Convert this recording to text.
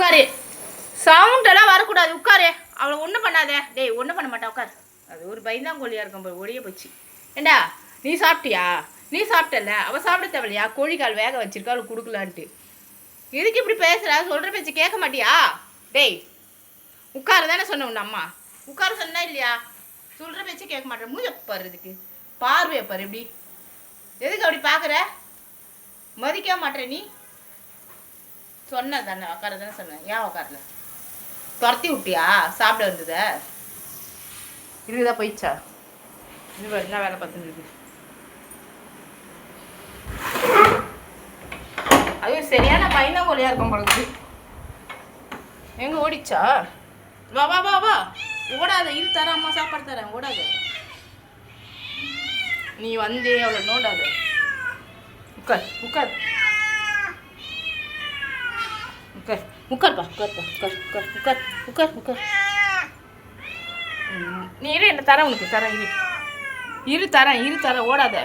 உட்காரு. சவுண்டெல்லாம் வரக்கூடாது. உட்காரு. அவளை ஒன்றும் பண்ணாத. டேய் ஒன்றும் பண்ண மாட்டா. உட்கார். அது ஒரு பயந்தாங்கோழியாக இருக்கும் போய் ஒடிய போச்சு. ஏண்டா நீ சாப்பிட்டியா? நீ சாப்பிட்டல. அவள் சாப்பிட தேவையா? கோழிக்கால் வேக வச்சிருக்கா அவளுக்கு கொடுக்கலான்ட்டு. எதுக்கு இப்படி பேசுகிறா? சொல்கிற பேச்சு கேட்க மாட்டியா? டேய் உட்காரு தானே சொன்ன உன் அம்மா. உட்கார சொன்னா இல்லையா? சொல்கிற பேச்சு கேட்க மாட்டேன். மூஞ்ச பாரு. இதுக்கு பார்வையை பாரு. எப்படி எதுக்கு அப்படி பார்க்குற? மதிக்க மாட்டேற நீ. சொன்ன தானே உட்கார தானே சொன்னேன். ஏன் உட்காரல? துரத்தி விட்டியா? சாப்பிட வந்தத இதுதான் போயிடுச்சா? இது என்ன வேலை பார்த்துன்னு இருக்கு? அதுவும் சரியான பயந்தாங்கோழியா இருக்கும் பொழுது. எங்க ஓடிச்சா? வா வா வா வா. ஓடாத. இரு தரேன். அம்மா சாப்பாடு தரேன். ஓடாத. நீ வந்தே அவளை நோடாத. உட்கார் உட்கார் உட்கார் உட்கார்ப்பா. உட்கார்ப்பா. உட்கார் உட்கார் உட்கார் உட்கார் உட்கார். நீ இரு. என்ன தரேன் உனக்கு. தரேன். இரு இரு தரேன். இரு தரேன். ஓடாத.